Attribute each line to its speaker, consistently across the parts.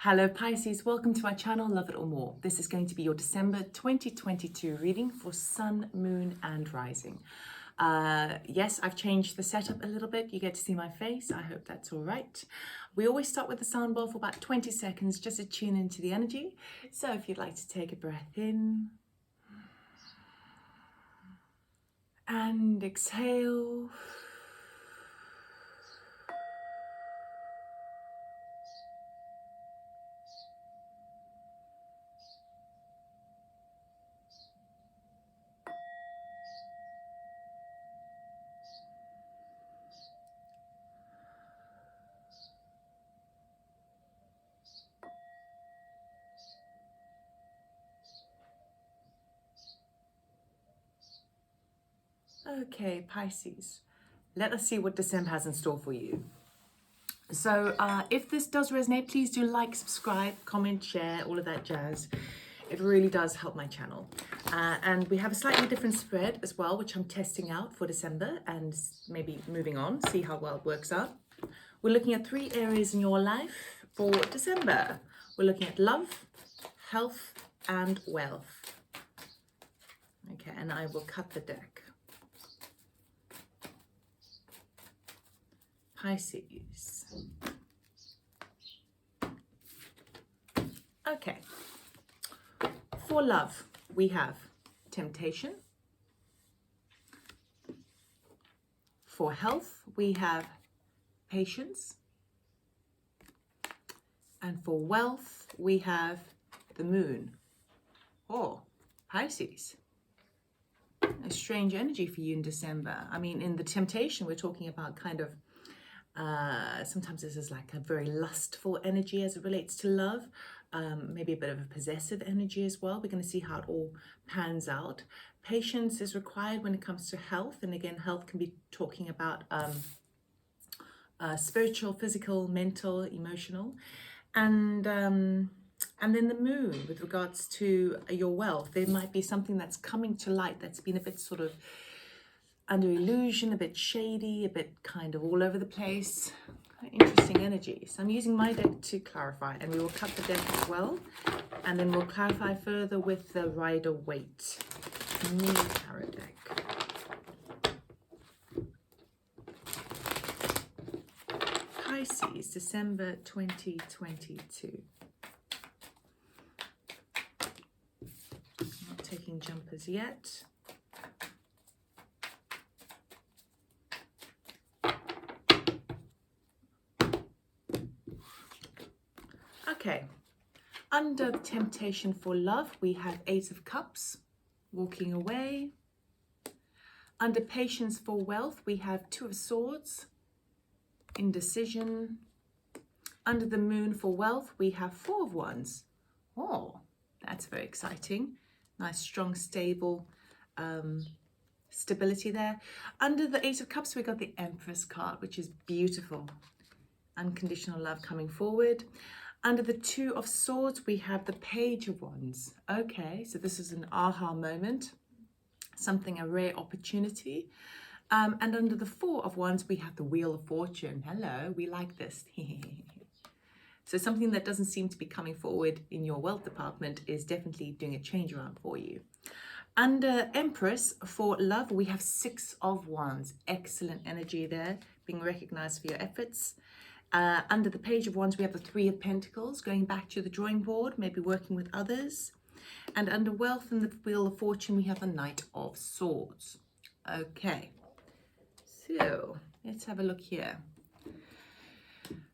Speaker 1: Hello Pisces, welcome to my channel, Love It or More. This is going to be your December 2022 reading for Sun, Moon and Rising. Yes, I've changed the setup a little bit. You get to see my face. I hope that's all right. We always start with the sound bowl for about 20 seconds just to tune into the energy. So if you'd like to take a breath in and exhale. Okay, Pisces, let us see what December has in store for you. So if this does resonate, please do like, subscribe, comment, share, all of that jazz. It really does help my channel. And we have a slightly different spread as well, which I'm testing out for December and maybe moving on, see how well it works out. We're looking at 3 areas in your life for December. We're looking at love, health, and wealth. Okay, and I will cut the deck. Pisces. Okay. For love, we have temptation. For health, we have patience. And for wealth, we have the moon. Oh, Pisces. A strange energy for you in December. I mean, in the temptation, we're talking about kind of sometimes this is like a very lustful energy as it relates to love, maybe a bit of a possessive energy as well. We're going to see how it all pans out. Patience is required when it comes to health, and again, health can be talking about spiritual, physical, mental, emotional, and then the moon with regards to your wealth. There might be something that's coming to light that's been a bit sort of under illusion, a bit shady, a bit kind of all over the place. Interesting energy. So I'm using my deck to clarify, and we will cut the deck as well, and then we'll clarify further with the Rider-Waite new tarot deck. Pisces, December 2022. Not taking jumpers yet. Okay, under the temptation for love, we have 8 of Cups, walking away. Under patience for wealth, we have 2 of Swords, indecision. Under the moon for wealth, we have 4 of Wands. Oh, that's very exciting. Nice, strong, stable stability there. Under the 8 of Cups, we got the Empress card, which is beautiful. Unconditional love coming forward. Under the 2 of Swords, we have the Page of Wands. Okay, so this is an aha moment, something, a rare opportunity. And under the 4 of Wands, we have the Wheel of Fortune. Hello, we like this. So something that doesn't seem to be coming forward in your wealth department is definitely doing a change around for you. Under Empress for love, we have 6 of Wands. Excellent energy there, being recognized for your efforts. Under the Page of Wands, we have the 3 of Pentacles, going back to the drawing board, maybe working with others. And under Wealth and the Wheel of Fortune, we have the Knight of Swords. Okay, so let's have a look here.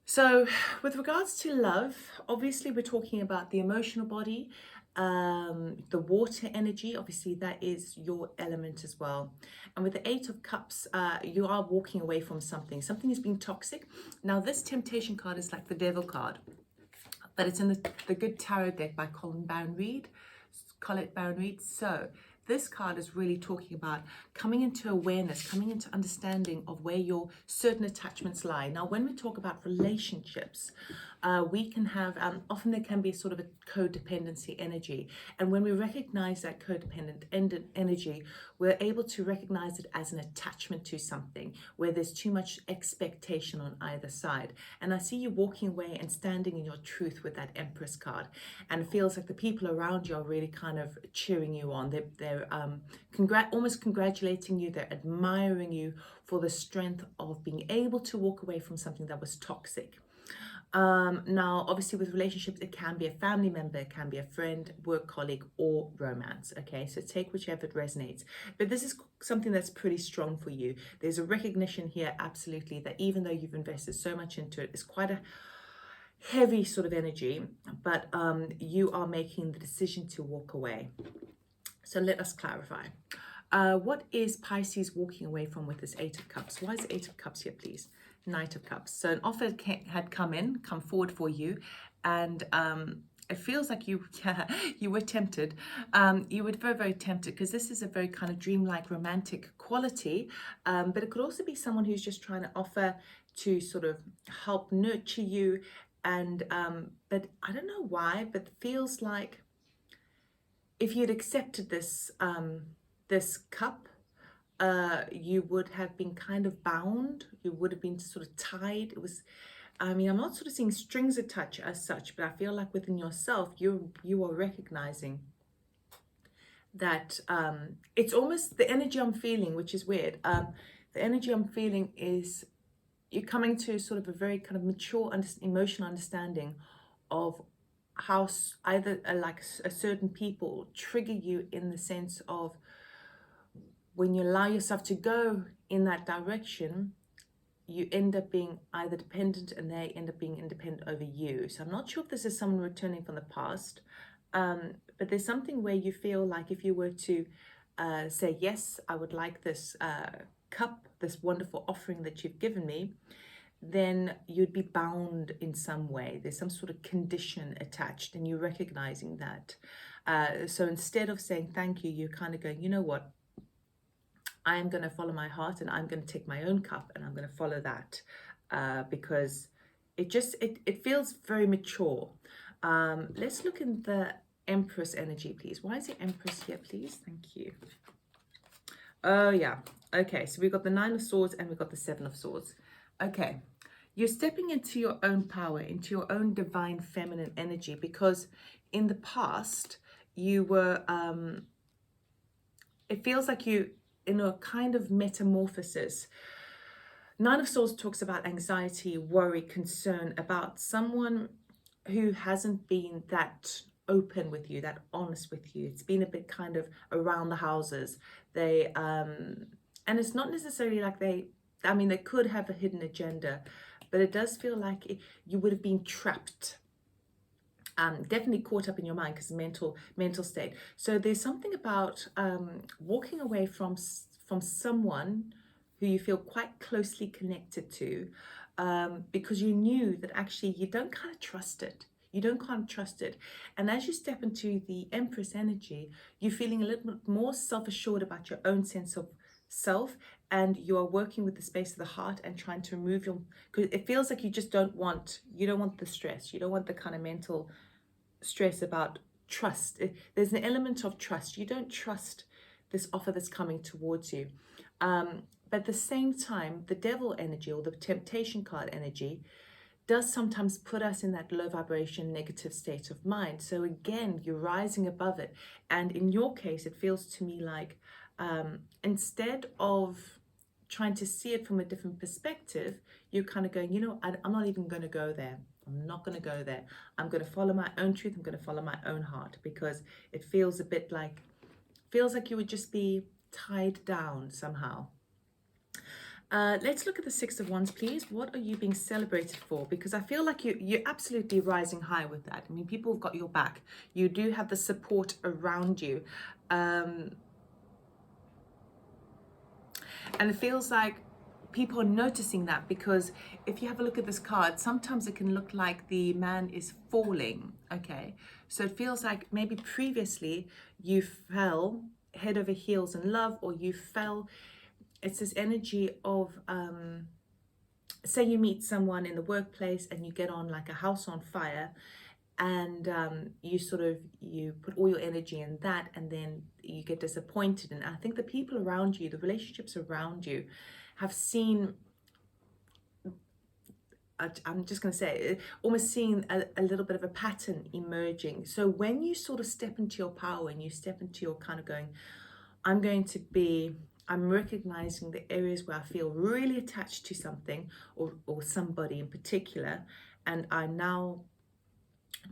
Speaker 1: So with regards to love, obviously we're talking about the emotional body, the water energy, obviously that is your element as well. And with the 8 of Cups, you are walking away from something. Something is being toxic. Now this temptation card is like the Devil card, but it's in the Good Tarot deck by Colette Baron Reid. So this card is really talking about coming into awareness, coming into understanding of where your certain attachments lie. Now, when we talk about relationships, we can have, often there can be sort of a codependency energy. And when we recognize that codependent energy, we're able to recognize it as an attachment to something where there's too much expectation on either side. And I see you walking away and standing in your truth with that Empress card. And it feels like the people around you are really kind of cheering you on. They're almost congratulating you. They're admiring you for the strength of being able to walk away from something that was toxic. Now, obviously with relationships, it can be a family member, it can be a friend, work colleague, or romance. Okay, so take whichever resonates. But this is something that's pretty strong for you. There's a recognition here, absolutely, that even though you've invested so much into it, it's quite a heavy sort of energy, but you are making the decision to walk away. So let us clarify. What is Pisces walking away from with this Eight of Cups? Why is the Eight of Cups here, please? Knight of Cups. So an offer had come forward for you, and it feels like you were tempted. You were very, very tempted, because this is a very kind of dreamlike romantic quality, but it could also be someone who's just trying to offer to sort of help nurture you. And but I don't know why, but it feels like if you'd accepted this this cup, you would have been kind of bound. You would have been sort of tied. It was, I mean, I'm not sort of seeing strings attached as such, but I feel like within yourself, you are recognizing that it's almost the energy I'm feeling, which is weird. The energy I'm feeling is you're coming to sort of a very kind of mature emotional understanding of how either like a certain people trigger you, in the sense of when you allow yourself to go in that direction, you end up being either dependent and they end up being independent over you. So I'm not sure if this is someone returning from the past, but there's something where you feel like if you were to say, yes, I would like this cup, this wonderful offering that you've given me, then you'd be bound in some way. There's some sort of condition attached, and you're recognizing that. So instead of saying thank you, you're kind of going, you know what? I am going to follow my heart, and I'm going to take my own cup, and I'm going to follow that, because it feels very mature. Let's look in the Empress energy, please. Why is the Empress here, please? Thank you. Oh, yeah. Okay, so we've got the Nine of Swords and we've got the Seven of Swords. Okay, you're stepping into your own power, into your own divine feminine energy, because in the past, you were, it feels like you, in a kind of metamorphosis. Nine of Swords talks about anxiety, worry, concern about someone who hasn't been that open with you, that honest with you. It's been a bit kind of around the houses. They and it's not necessarily like they could have a hidden agenda, but it does feel like you would have been trapped, definitely caught up in your mind, because mental state. So there's something about walking away from someone who you feel quite closely connected to, because you knew that actually you don't kind of trust it. You don't kind of trust it. And as you step into the Empress energy, you're feeling a little bit more self-assured about your own sense of self, and you are working with the space of the heart and trying to remove because it feels like you just don't want the stress. You don't want the kind of mental stress about trust. There's an element of trust. You don't trust this offer that's coming towards you. But at the same time, the Devil energy, or the Temptation card energy, does sometimes put us in that low vibration, negative state of mind. So again, you're rising above it. And in your case, it feels to me like instead of trying to see it from a different perspective, you're kind of going, I'm not even going to go there. I'm not going to go there. I'm going to follow my own truth. I'm going to follow my own heart, because it feels a bit like, you would just be tied down somehow. Let's look at the Six of Wands, please. What are you being celebrated for? Because I feel like you're absolutely rising high with that. I mean, people have got your back. You do have the support around you. And it feels like people are noticing that, because if you have a look at this card, sometimes it can look like the man is falling, okay? So it feels like maybe previously you fell head over heels in love, or you fell. It's this energy of, say you meet someone in the workplace and you get on like a house on fire, and you put all your energy in that, and then you get disappointed. And I think the people around you, the relationships around you, have seen, I'm just going to say, almost seeing a little bit of a pattern emerging. So when you sort of step into your power and you step into your kind of going, I'm recognizing the areas where I feel really attached to something or somebody in particular, and I'm now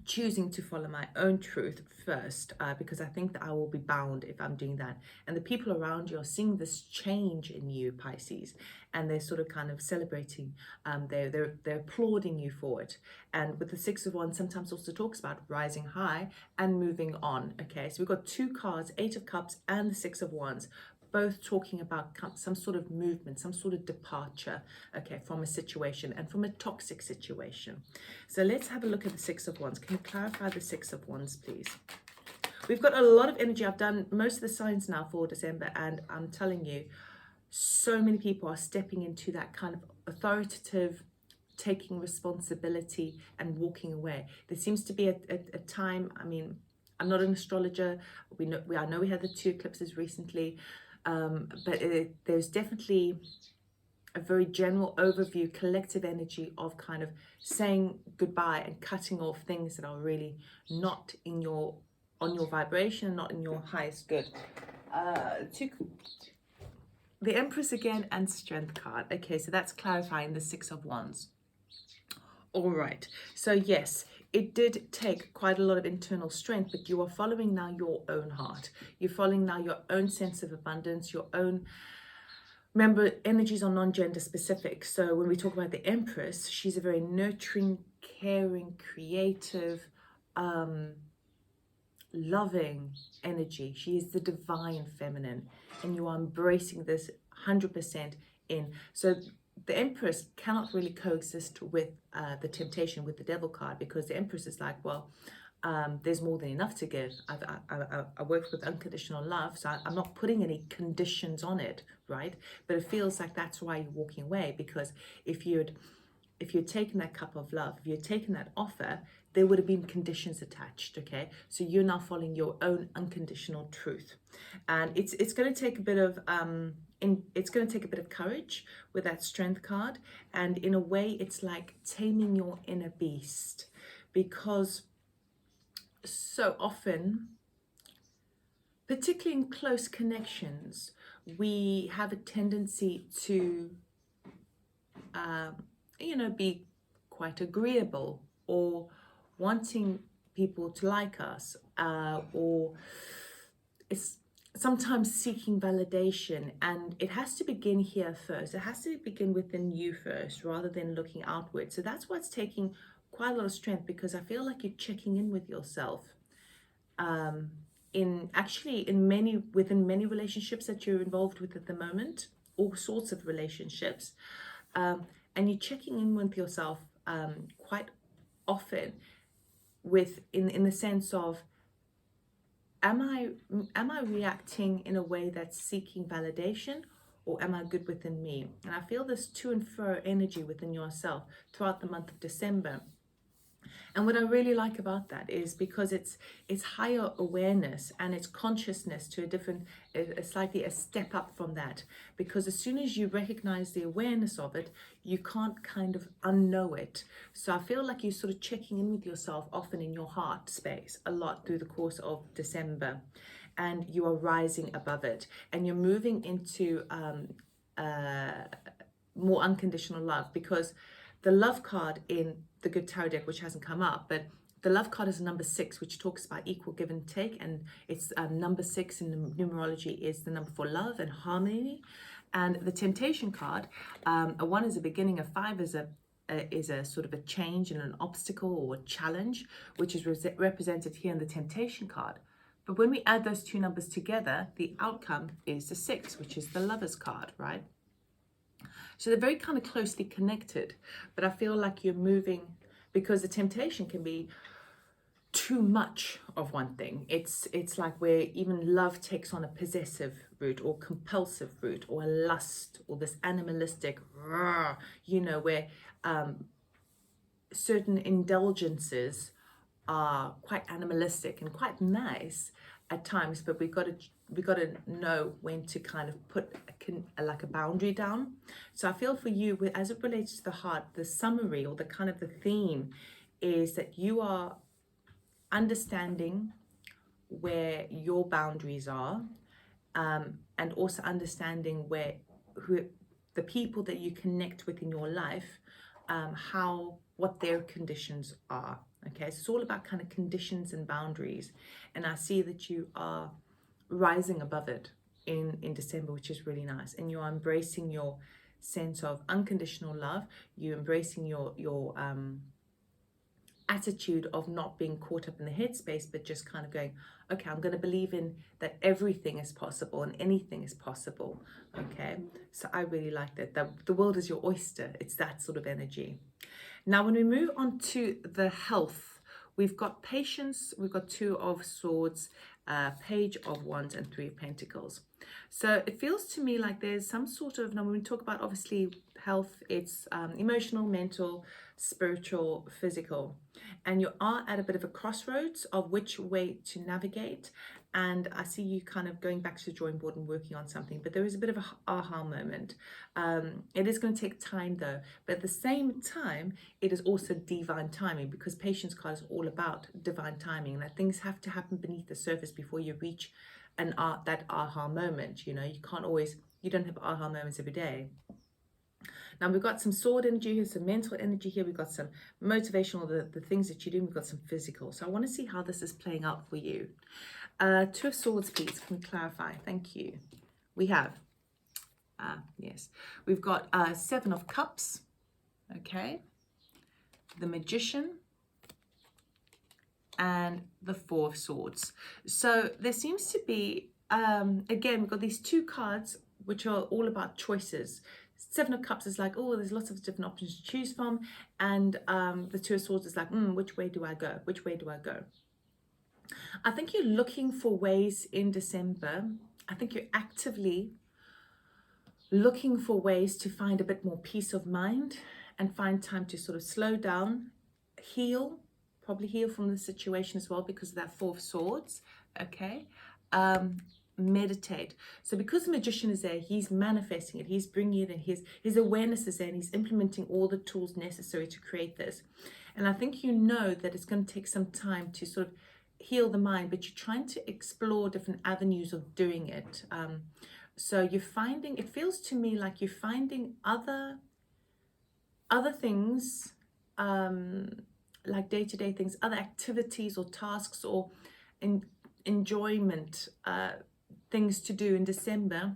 Speaker 1: choosing to follow my own truth first, because I think that I will be bound if I'm doing that. And the people around you are seeing this change in you, Pisces, and they're sort of kind of celebrating. They're applauding you for it. And with the Six of Wands, sometimes also talks about rising high and moving on. Okay, so we've got two cards, Eight of Cups and the Six of Wands, both talking about some sort of movement, some sort of departure, okay, from a situation and from a toxic situation. So let's have a look at the Six of Wands. Can you clarify the Six of Wands, please? We've got a lot of energy. I've done most of the signs now for December, and I'm telling you, so many people are stepping into that kind of authoritative, taking responsibility and walking away. There seems to be a time, I mean, I'm not an astrologer. I know we had the two eclipses recently, but there's definitely a very general overview, collective energy of kind of saying goodbye and cutting off things that are really not on your vibration, not in your highest good. The Empress again and Strength card. Okay, so that's clarifying the Six of Wands. All right, so yes, it did take quite a lot of internal strength, but you are following now your own heart. You're following now your own sense of abundance, your own. Remember, energies are non-gender specific. So when we talk about the Empress, she's a very nurturing, caring, creative, loving energy. She is the divine feminine, and you are embracing this 100% in. So the Empress cannot really coexist with the temptation, with the Devil card, because the Empress is like, well, there's more than enough to give. I work with unconditional love, so I'm not putting any conditions on it, right? But it feels like that's why you're walking away, because if you'd taken that cup of love, if you'd taken that offer, there would have been conditions attached, okay? So you're now following your own unconditional truth. And it's going to take a bit of courage with that Strength card. And in a way, it's like taming your inner beast, because so often, particularly in close connections, we have a tendency to, be quite agreeable, or wanting people to like us, or it's sometimes seeking validation. And it has to begin here first. It has to begin within you first, rather than looking outward. So that's what's taking quite a lot of strength, because I feel like you're checking in with yourself. Within many relationships that you're involved with at the moment, all sorts of relationships, and you're checking in with yourself quite often, in the sense of, am I reacting in a way that's seeking validation, or am I good within me? And I feel this to and fro energy within yourself throughout the month of December. And what I really like about that is because it's higher awareness, and it's consciousness to slightly a step up from that. Because as soon as you recognize the awareness of it, you can't kind of unknow it. So I feel like you're sort of checking in with yourself often in your heart space a lot through the course of December, and you are rising above it, and you're moving into more unconditional love. Because the love card in the Good Tarot deck, which hasn't come up, but the love card is number 6, which talks about equal give and take, and it's number 6 in the numerology is the number for love and harmony. And the Temptation card, a 1 is a beginning, a 5 is a sort of a change and an obstacle or a challenge, which is represented here in the Temptation card. But when we add those two numbers together, the outcome is the 6, which is the Lover's card, right? So they're very kind of closely connected, but I feel like you're moving, because the temptation can be, too much of one thing. It's like where even love takes on a possessive route or compulsive route or a lust or this animalistic, you know, where certain indulgences are quite animalistic and quite nice at times, but we've got to know when to kind of put like a boundary down. So I feel for you, as it relates to the heart, the summary or the kind of the theme is that you are understanding where your boundaries are, and also understanding who the people that you connect with in your life, what their conditions are. Okay, so it's all about kind of conditions and boundaries, and I see that you are rising above it in December, which is really nice, and you are embracing your sense of unconditional love. You're embracing your attitude of not being caught up in the headspace, but just kind of going, okay, I'm going to believe in that everything is possible and anything is possible. Okay, so I really like that. The world is your oyster. It's that sort of energy. Now, when we move on to the health, we've got patience, we've got Two of Swords, Page of Wands, and Three of Pentacles. So it feels to me like there's some sort of, now when we talk about obviously health, it's emotional, mental, spiritual, physical. And you are at a bit of a crossroads of which way to navigate. And I see you kind of going back to the drawing board and working on something, but there is a bit of a aha moment. It is going to take time though, but at the same time, it is also divine timing, because patience card is all about divine timing, and that things have to happen beneath the surface before you reach that aha moment. You know, you don't have aha moments every day. Now we've got some sword energy here, some mental energy here, we've got some motivational, the things that you do, we've got some physical. So I want to see how this is playing out for you. Two of Swords, please, can we clarify? Thank you. We have, yes, we've got Seven of Cups, okay, the Magician, and the Four of Swords. So there seems to be, again, we've got these two cards which are all about choices. Seven of Cups is like, oh, there's lots of different options to choose from, and the Two of Swords is like, which way do I go? Which way do I go? I think you're looking for ways in December. I think you're actively looking for ways to find a bit more peace of mind and find time to sort of slow down, heal, probably heal from the situation as well because of that Four of Swords, okay? Meditate. So because the Magician is there, he's manifesting it, he's bringing it in, his awareness is there, and he's implementing all the tools necessary to create this. And I think you know that it's going to take some time to sort of heal the mind, but you're trying to explore different avenues of doing it. So you're finding, it feels to me like you're finding other things, like day-to-day things, other activities or tasks or enjoyment things to do in December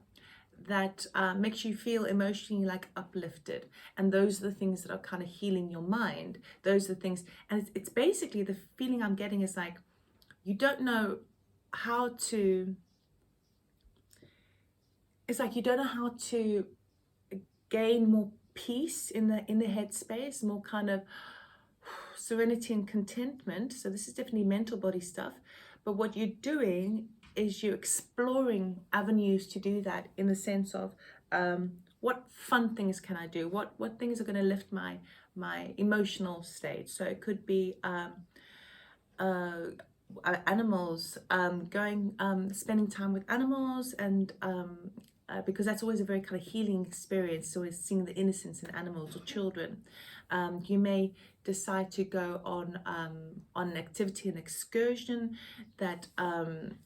Speaker 1: that makes you feel emotionally like uplifted, and those are the things that are kind of healing your mind. Those are the things, and it's basically the feeling I'm getting is like you don't know how to, it's like you don't know how to gain more peace in the headspace, more kind of serenity and contentment. So this is definitely mental body stuff, but what you're doing is you're exploring avenues to do that, in the sense of what fun things can I do, what things are going to lift my emotional state. So it could be animals, spending time with animals, and because that's always a very kind of healing experience. So it's seeing the innocence in animals or children. You may decide to go on an activity, an excursion that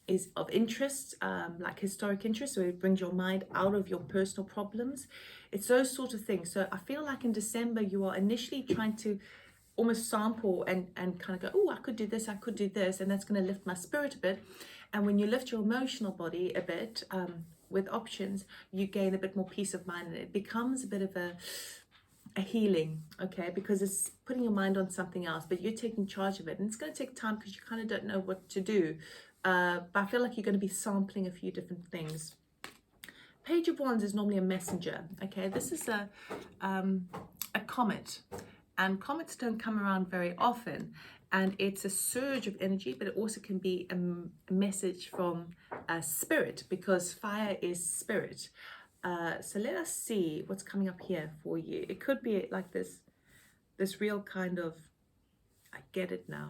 Speaker 1: is of interest, like historic interest, so it brings your mind out of your personal problems. It's those sort of things. So I feel like in December you are initially trying to almost sample and kind of go, oh, I could do this, and that's going to lift my spirit a bit. And when you lift your emotional body a bit with options, you gain a bit more peace of mind, and it becomes a bit of a healing, okay, because it's putting your mind on something else, but you're taking charge of it, and it's going to take time because you kind of don't know what to do, but I feel like you're going to be sampling a few different things. Page of Wands is normally a messenger, okay. This is a comet, and comets don't come around very often, and it's a surge of energy, but it also can be a message from spirit, because fire is spirit. So let us see what's coming up here for you. It could be like this real kind of, I get it now,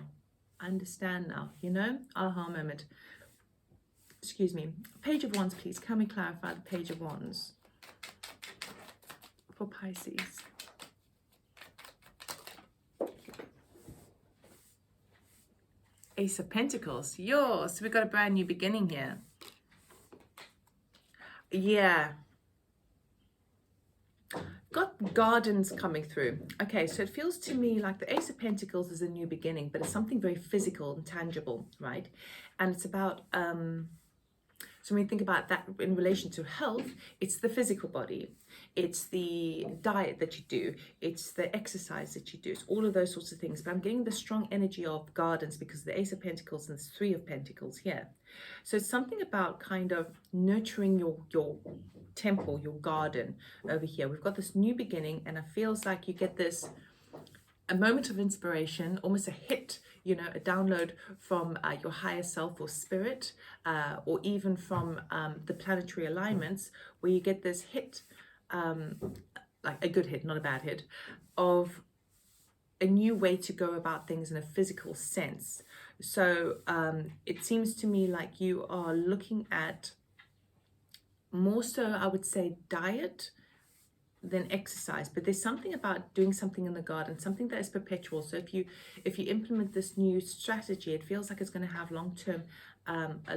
Speaker 1: I understand now, you know, aha moment. Excuse me. Page of Wands, please. Can we clarify the Page of Wands for Pisces? Ace of Pentacles. Yours. We've got a brand new beginning here. Yeah. Got gardens coming through. Okay, so it feels to me like the Ace of Pentacles is a new beginning, but it's something very physical and tangible, right? And it's about so when we think about that in relation to health, it's the physical body, it's the diet that you do, it's the exercise that you do, it's all of those sorts of things. But I'm getting the strong energy of gardens because the Ace of Pentacles and the Three of Pentacles here. So it's something about kind of nurturing your temple, your garden over here. We've got this new beginning, and it feels like you get this a moment of inspiration, almost a hit, you know, a download from your higher self or spirit, or even from the planetary alignments, where you get this hit, like a good hit, not a bad hit, of a new way to go about things in a physical sense. So it seems to me like you are looking at more so, I would say, diet than exercise, but there's something about doing something in the garden, something that is perpetual. So if you implement this new strategy, it feels like it's going to have a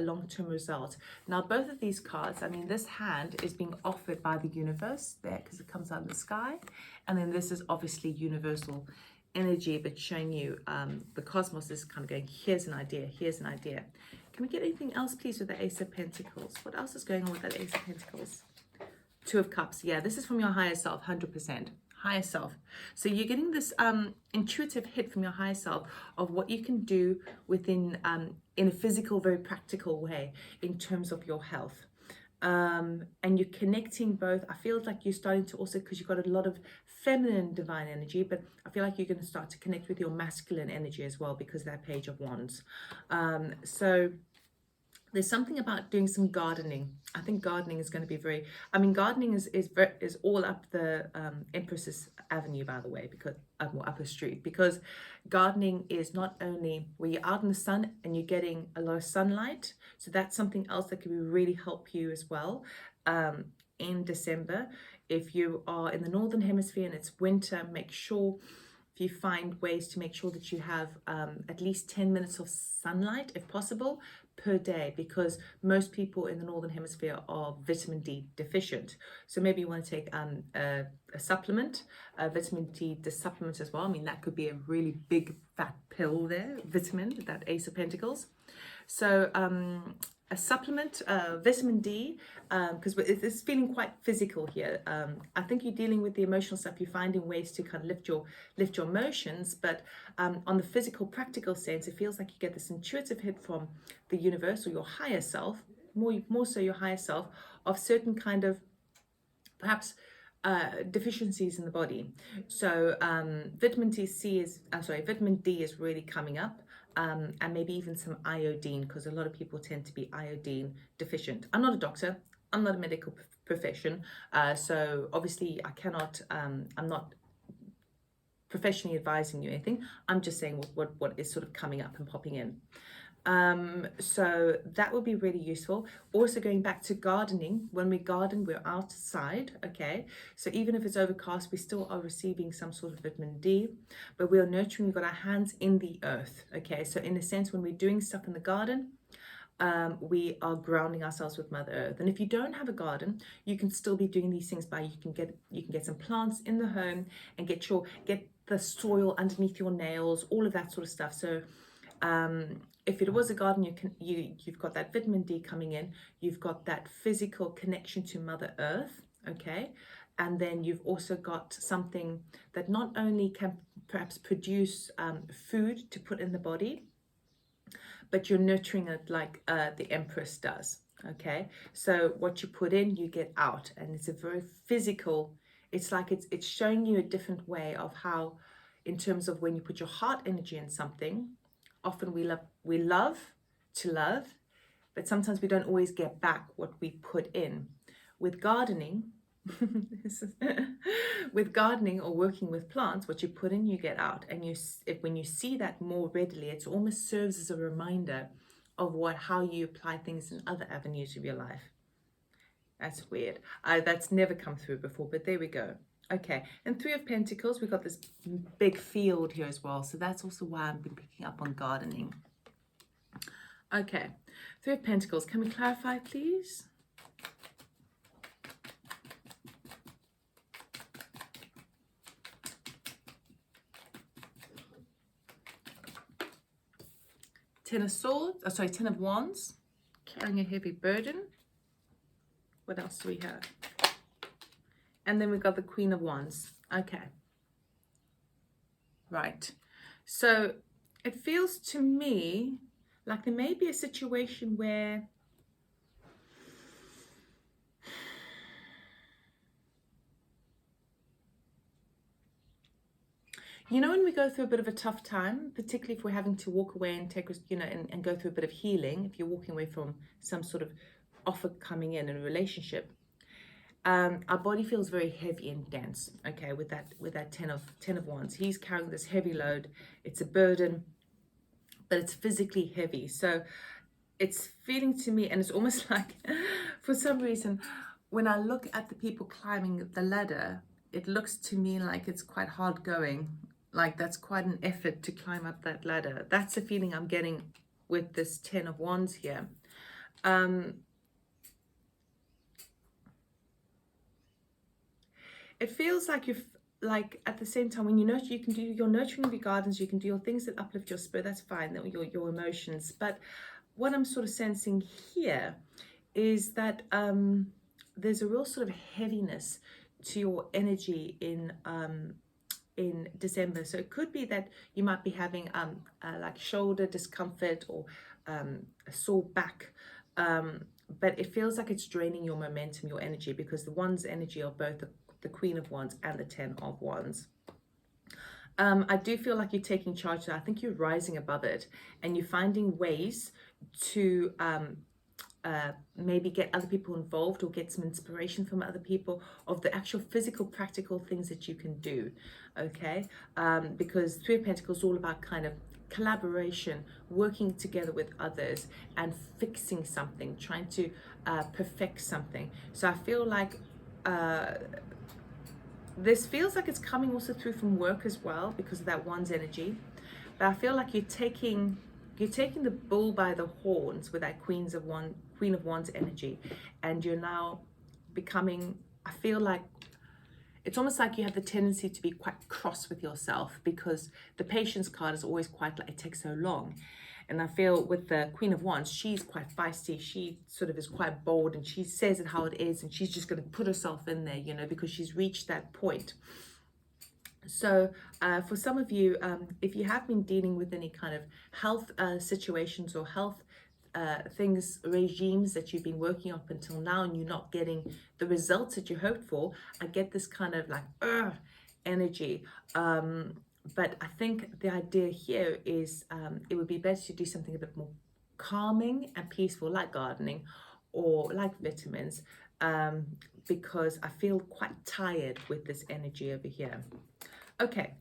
Speaker 1: long-term result. Now, both of these cards, I mean, this hand is being offered by the universe there because it comes out of the sky, and then this is obviously universal energy, but showing you the cosmos is kind of going, here's an idea, here's an idea. Can we get anything else, please, with the Ace of Pentacles? What else is going on with that Ace of Pentacles? Two of Cups. Yeah, this is from your higher self, 100%. Higher self. So you're getting this intuitive hit from your higher self of what you can do within, in a physical, very practical way in terms of your health. And you're connecting both. I feel like you're starting to also, because you've got a lot of feminine divine energy, but I feel like you're going to start to connect with your masculine energy as well because of that Page of Wands. So there's something about doing some gardening. I think gardening is going to be very, I mean, gardening is all up the Empress's Avenue, by the way, because up a street, because gardening is not only where you're out in the sun and you're getting a lot of sunlight. So that's something else that can really help you as well in December. If you are in the Northern Hemisphere and it's winter, make sure if you find ways to make sure that you have at least 10 minutes of sunlight, if possible, per day, because most people in the Northern Hemisphere are vitamin D deficient. So maybe you want to take a supplement, a vitamin D supplement as well. I mean, that could be a really big fat pill there, vitamin, that Ace of Pentacles. So a supplement, vitamin D, because it's feeling quite physical here. I think you're dealing with the emotional stuff. You're finding ways to kind of lift your emotions, but on the physical, practical sense, it feels like you get this intuitive hit from the universe or your higher self, more so your higher self, of certain kind of perhaps deficiencies in the body. So vitamin D is really coming up. And maybe even some iodine, because a lot of people tend to be iodine deficient. I'm not a doctor, I'm not a medical profession, so obviously I cannot, I'm not professionally advising you anything. I'm just saying what is sort of coming up and popping in. So that would be really useful. Also, going back to gardening, when we garden, we're outside, okay? So even if it's overcast, we still are receiving some sort of vitamin D, but we are nurturing, we've got our hands in the earth, okay? So in a sense, when we're doing stuff in the garden, we are grounding ourselves with Mother Earth. And if you don't have a garden, you can still be doing these things by, you can get some plants in the home and get the soil underneath your nails, all of that sort of stuff. So if it was a garden, you've got that vitamin D coming in, you've got that physical connection to Mother Earth, okay? And then you've also got something that not only can perhaps produce food to put in the body, but you're nurturing it like the Empress does, okay? So what you put in, you get out, and it's a very physical, it's like it's showing you a different way of how in terms of when you put your heart energy in something, often we love to love, but sometimes we don't always get back what we put in. With gardening, with gardening or working with plants, what you put in, you get out. And when you see that more readily, it almost serves as a reminder of how you apply things in other avenues of your life. That's weird. That's never come through before, but there we go. Okay, and Three of Pentacles, we've got this big field here as well. So that's also why I've been picking up on gardening. Okay, Three of Pentacles, can we clarify, please? Ten of Swords, Ten of Wands, carrying a heavy burden. What else do we have? And then we've got the Queen of Wands. Okay. Right. So it feels to me like there may be a situation where when we go through a bit of a tough time, particularly if we're having to walk away and take, and go through a bit of healing, if you're walking away from some sort of offer coming in a relationship, our body feels very heavy and dense. Okay, with that ten of Wands, he's carrying this heavy load. It's a burden, but it's physically heavy. So it's feeling to me, and it's almost like, for some reason, when I look at the people climbing the ladder, it looks to me like it's quite hard going. Like that's quite an effort to climb up that ladder. That's the feeling I'm getting with this Ten of Wands here. It feels like at the same time, when you nurture, you can do your nurturing of your gardens, you can do your things that uplift your spirit, that's fine, your emotions. But what I'm sort of sensing here is that there's a real sort of heaviness to your energy in December. So it could be that you might be having like shoulder discomfort or a sore back, but it feels like it's draining your momentum, your energy, because the Wands energy are both the Queen of Wands and the Ten of Wands. I do feel like you're taking charge. I think you're rising above it, and you're finding ways to maybe get other people involved or get some inspiration from other people of the actual physical, practical things that you can do. Okay, because Three of Pentacles is all about kind of collaboration, working together with others and fixing something, trying to perfect something. So I feel like this feels like it's coming also through from work as well, because of that Wands energy. But I feel like you're taking the bull by the horns with that Queen of Wands energy, and you're now becoming, I feel like it's almost like you have the tendency to be quite cross with yourself, because the Patience card is always quite like, it takes so long. And I feel with the Queen of Wands, she's quite feisty. She sort of is quite bold, and she says it how it is, and she's just going to put herself in there, because she's reached that point. So for some of you, if you have been dealing with any kind of health situations or health regimes that you've been working up until now, and you're not getting the results that you hoped for, I get this kind of like energy. But I think the idea here is it would be better to do something a bit more calming and peaceful, like gardening or like vitamins, because I feel quite tired with this energy over here. Okay,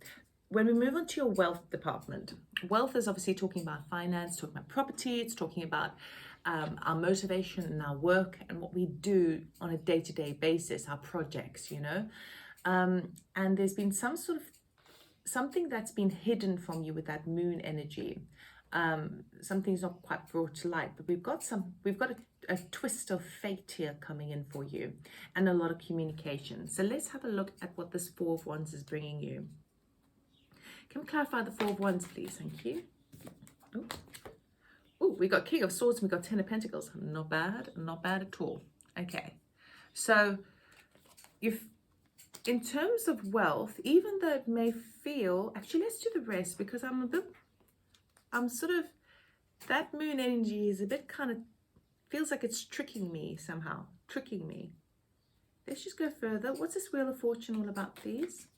Speaker 1: when we move on to your wealth department, wealth is obviously talking about finance, talking about property, it's talking about our motivation and our work and what we do on a day-to-day basis, our projects, and there's been something that's been hidden from you with that moon energy. Something's not quite brought to light, but we've got a twist of fate here coming in for you, and a lot of communication. So let's have a look at what this Four of Wands is bringing you. Can we clarify the Four of Wands, please? Thank you. Oh, we got King of Swords and we got Ten of Pentacles. Not bad at all. Okay, so in terms of wealth, even though it may feel, actually let's do the rest, because that moon energy is a bit kind of, feels like it's tricking me somehow, Let's just go further. What's this Wheel of Fortune all about, please?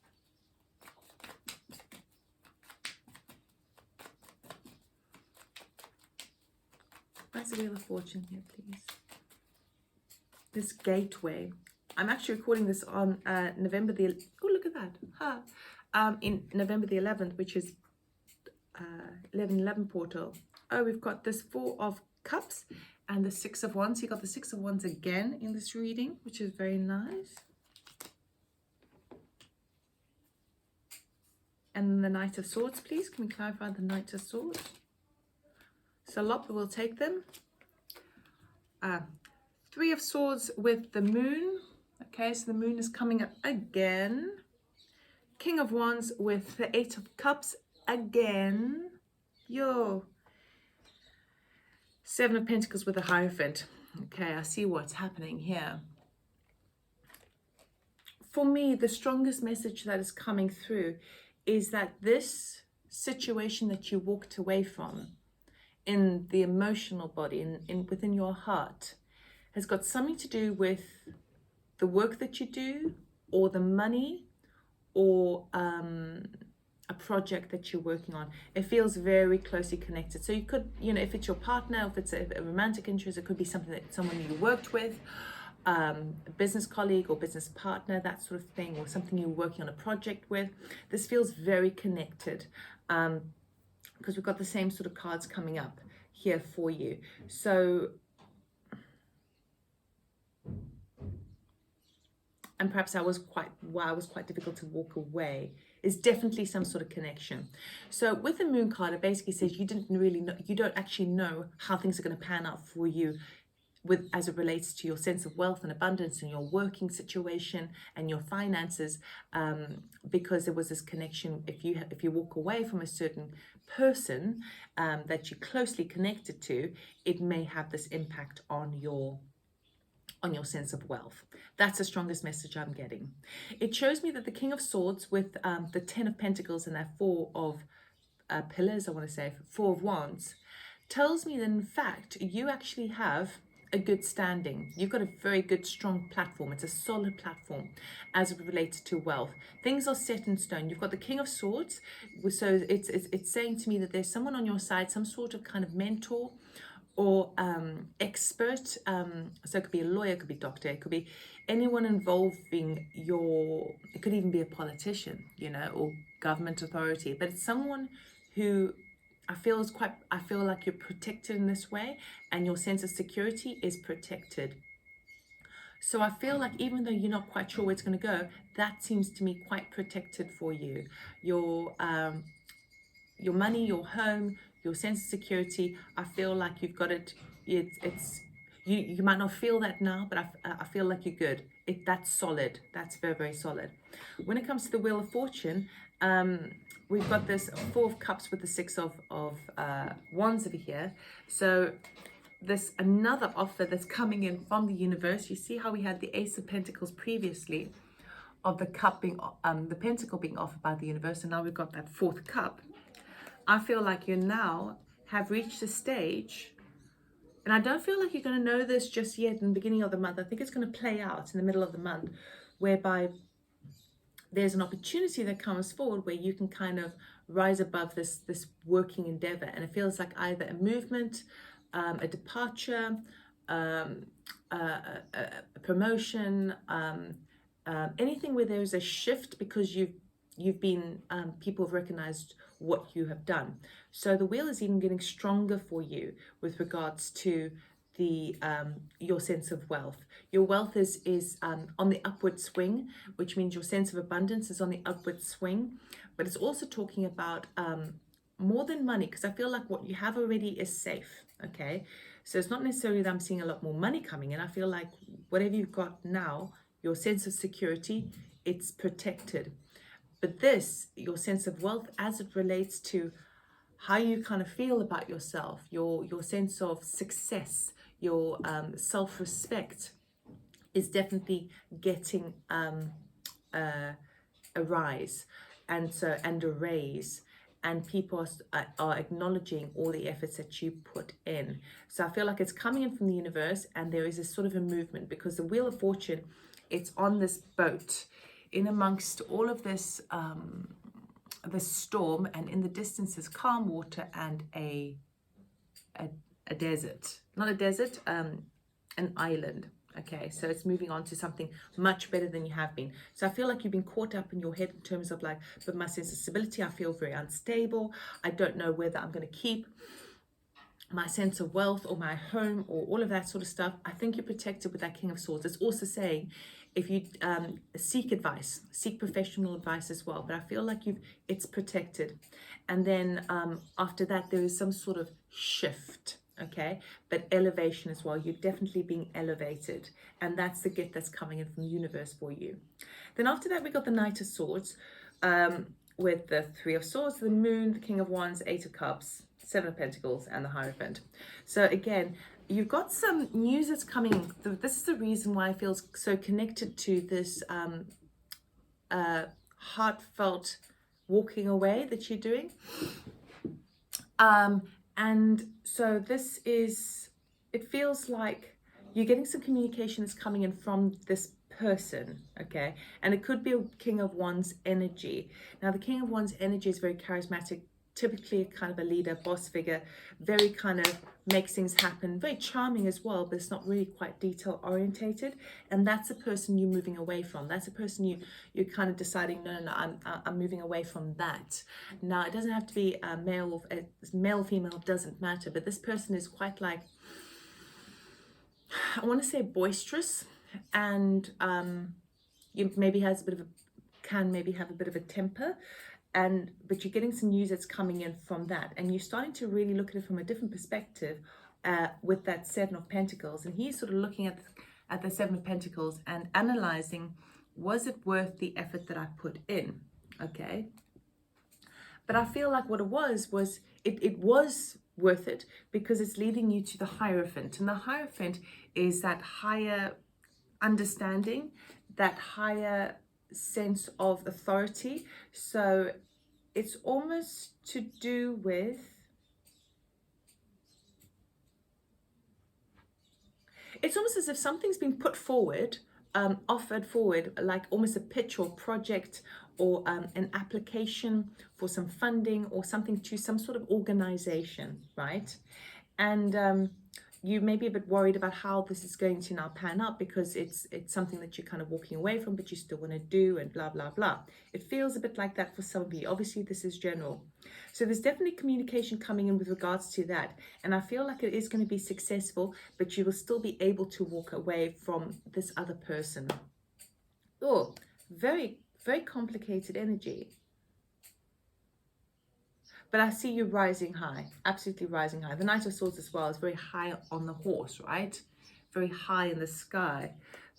Speaker 1: Where's the Wheel of Fortune here, please? This gateway. I'm actually recording this on November the... Oh, look at that. In November the 11th, which is 11/11 portal. Oh, we've got this Four of Cups and the Six of Wands. You got the Six of Wands again in this reading, which is very nice. And the Knight of Swords, please. Can we clarify the Knight of Swords? So Lotta will take them. Three of Swords with the Moon. Okay, so the Moon is coming up again. King of Wands with the Eight of Cups again. Yo. Seven of Pentacles with the Hierophant. Okay, I see what's happening here. For me, the strongest message that is coming through is that this situation that you walked away from in the emotional body, within your heart, has got something to do with the work that you do, or the money, or a project that you're working on. It feels very closely connected. So you could, you know, if it's your partner, if it's a romantic interest, it could be something that someone you worked with, a business colleague or business partner, that sort of thing, or something you're working on a project with. This feels very connected because we've got the same sort of cards coming up here for you. So, and perhaps I was quite difficult to walk away, is definitely some sort of connection. So with the Moon card, it basically says you didn't really know, you don't actually know how things are going to pan out for you as it relates to your sense of wealth and abundance and your working situation and your finances, because there was this connection. If you walk away from a certain person that you're closely connected to, it may have this impact on your sense of wealth. That's the strongest message I'm getting. It shows me that the King of Swords with the Ten of Pentacles and that Four of Pillars, I want to say, Four of Wands, tells me that in fact you actually have a good standing. You've got a very good, strong platform. It's a solid platform as it relates to wealth. Things are set in stone. You've got the King of Swords, so it's saying to me that there's someone on your side, some sort of kind of mentor or expert. So it could be a lawyer, it could be a doctor, it could be anyone involving it could even be a politician, you know, or government authority, but it's someone who I feel like you're protected in this way, and your sense of security is protected. So I feel like even though you're not quite sure where it's going to go, that seems to me quite protected for you. Your money, your home, your sense of security, I feel like you've got it. You might not feel that now, but I feel like you're good. That's solid. That's very, very solid. When it comes to the Wheel of Fortune, we've got this Four of Cups with the Six of Wands over here. So this another offer that's coming in from the universe. You see how we had the Ace of Pentacles previously, of the cup being the pentacle being offered by the universe, and now we've got that fourth cup. I feel like you now have reached a stage, and I don't feel like you're going to know this just yet in the beginning of the month. I think it's going to play out in the middle of the month, whereby there's an opportunity that comes forward where you can kind of rise above this working endeavor, and it feels like either a movement, a departure, a promotion, anything where there's a shift, because you've been people have recognized what you have done. So the wheel is even getting stronger for you with regards to the your sense of wealth. Your wealth is on the upward swing, which means your sense of abundance is on the upward swing. But it's also talking about more than money, because I feel like what you have already is safe. Okay, so it's not necessarily that I'm seeing a lot more money coming in. I feel like whatever you've got now, your sense of security, it's protected. But this, your sense of wealth, as it relates to how you kind of feel about yourself, your sense of success, your self-respect, is definitely getting a rise, and a raise, and people are acknowledging all the efforts that you put in. So I feel like it's coming in from the universe, and there is a sort of a movement, because the Wheel of Fortune, it's on this boat in amongst all of this the storm, and in the distance is calm water and a desert. not a desert, an island. Okay, so it's moving on to something much better than you have been. So I feel like you've been caught up in your head in terms of like, but my sense of stability, I feel very unstable. I don't know whether I'm going to keep my sense of wealth or my home or all of that sort of stuff. I think you're protected with that King of Swords. It's also saying if you seek advice, seek professional advice as well. But I feel like it's protected. And then after that, there is some sort of shift. Okay, but elevation as well. You're definitely being elevated, and that's the gift that's coming in from the universe for you. Then after that, we got the Knight of Swords with the Three of Swords, the Moon, the King of Wands, Eight of Cups, Seven of Pentacles, and the Hierophant. So again, you've got some news that's coming. This is the reason why I feel so connected to this heartfelt walking away that you're doing. And so this is, it feels like you're getting some communication that's coming in from this person, okay? And it could be a King of Wands energy. Now, the King of Wands energy is very charismatic, typically kind of a leader, boss figure, very kind of makes things happen, very charming as well, but it's not really quite detail orientated. And that's a person you're moving away from. That's a person you're kind of deciding, no, I'm moving away from that. Now, it doesn't have to be a male, female, doesn't matter, but this person is quite like, I want to say boisterous, and you maybe has a bit of can maybe have a bit of a temper. But you're getting some news that's coming in from that, and you're starting to really look at it from a different perspective with that Seven of Pentacles. And he's sort of looking at the Seven of Pentacles and analyzing, was it worth the effort that I put in? Okay, but I feel like what it was it was worth it, because it's leading you to the Hierophant, and the Hierophant is that higher understanding, that higher sense of authority. So it's almost to do with, it's almost as if something's been put forward, offered forward, like almost a pitch or project or an application for some funding or something to some sort of organization, right? And you may be a bit worried about how this is going to now pan out, because it's something that you're kind of walking away from, but you still want to do, and blah, blah, blah. It feels a bit like that for some of you. Obviously, this is general. So there's definitely communication coming in with regards to that. And I feel like it is going to be successful, but you will still be able to walk away from this other person. Oh, very, very complicated energy. But I see you rising high, absolutely rising high. The Knight of Swords as well is very high on the horse, right? Very high in the sky.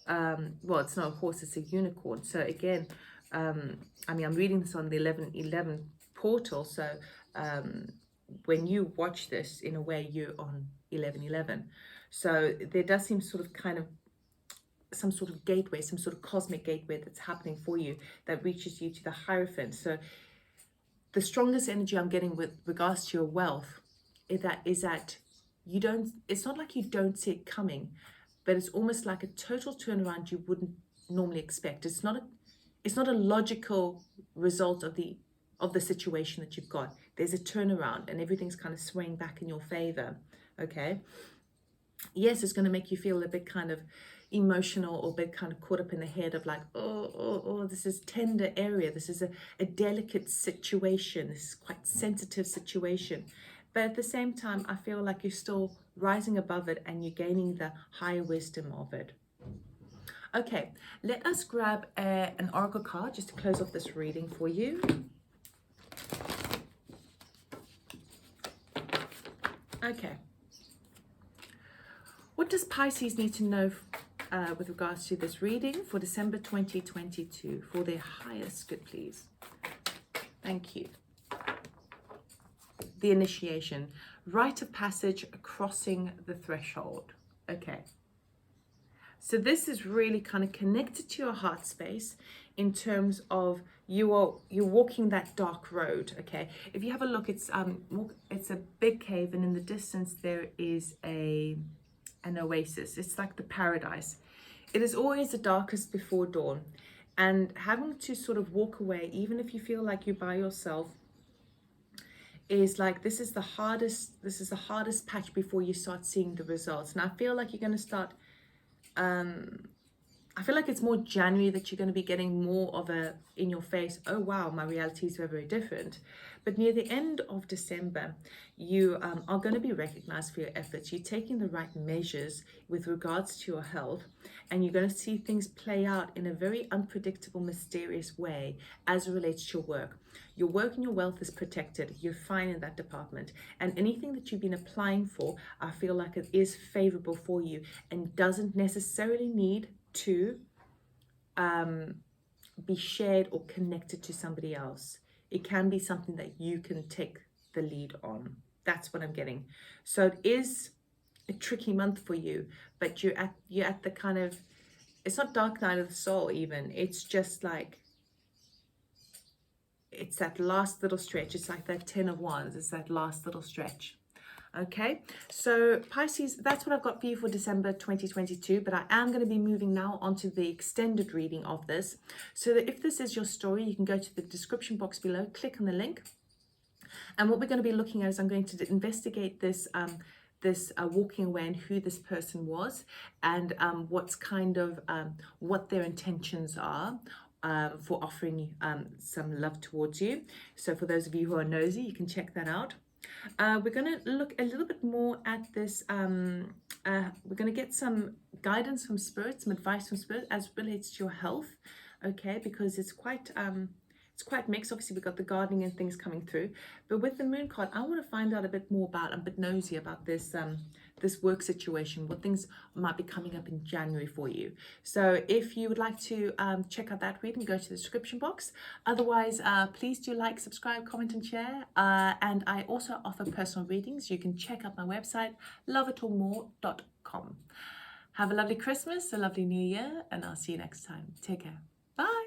Speaker 1: Well, it's not a horse, it's a unicorn. So again, I mean, I'm reading this on the 1111 portal. So when you watch this, in a way, you're on 1111. So there does seem sort of kind of some sort of gateway, some sort of cosmic gateway that's happening for you that reaches you to the Hierophant. So the strongest energy I'm getting with regards to your wealth is that you don't, it's not like you don't see it coming, but it's almost like a total turnaround you wouldn't normally expect. It's not a logical result of the situation that you've got. There's a turnaround and everything's kind of swaying back in your favor. Okay. Yes, it's going to make you feel a bit kind of emotional or a bit kind of caught up in the head of like, oh, this is tender area. This is a delicate situation. This is quite sensitive situation. But at the same time, I feel like you're still rising above it and you're gaining the higher wisdom of it. Okay, let us grab an oracle card just to close off this reading for you. Okay. What does Pisces need to know with regards to this reading for December 2022 for their highest good, please? Thank you. The initiation, rite of passage, crossing the threshold. Okay. So this is really kind of connected to your heart space in terms of you're walking that dark road. Okay. If you have a look, it's a big cave, and in the distance there is an oasis. It's like the paradise. It is always the darkest before dawn, and having to sort of walk away, even if you feel like you're by yourself, is like this is the hardest patch before you start seeing the results. And I feel like you're going to start I feel like it's more January that you're going to be getting more of a in your face, oh wow, my reality is very, very different. But near the end of December, you are going to be recognized for your efforts. You're taking the right measures with regards to your health, and you're going to see things play out in a very unpredictable, mysterious way as it relates to your work. Your work and your wealth is protected. You're fine in that department. And anything that you've been applying for, I feel like it is favorable for you and doesn't necessarily need to be shared or connected to somebody else. It can be something that you can take the lead on. That's what I'm getting. So it is a tricky month for you, but you're at the kind of, it's not dark night of the soul even. It's just like, it's that last little stretch. It's like that 10 of Wands. It's that last little stretch. Okay, so Pisces, that's what I've got for you for December 2022, but I am going to be moving now onto the extended reading of this, so that if this is your story, you can go to the description box below, click on the link, and what we're going to be looking at is I'm going to investigate this walking away and who this person was, and what's kind of what their intentions are for offering some love towards you. So for those of you who are nosy, you can check that out. We're going to look a little bit more at this. We're going to get some guidance from spirit, some advice from spirit as it relates to your health, okay? Because it's quite mixed. Obviously, we've got the gardening and things coming through, but with the moon card, I want to find out a bit more about. I'm a bit nosy about this this work situation, what things might be coming up in January for you. So if you would like to check out that reading, go to the description box. Otherwise, please do like, subscribe, comment and share. And I also offer personal readings. You can check out my website, loveitallmore.com. Have a lovely Christmas, a lovely New Year, and I'll see you next time. Take care. Bye.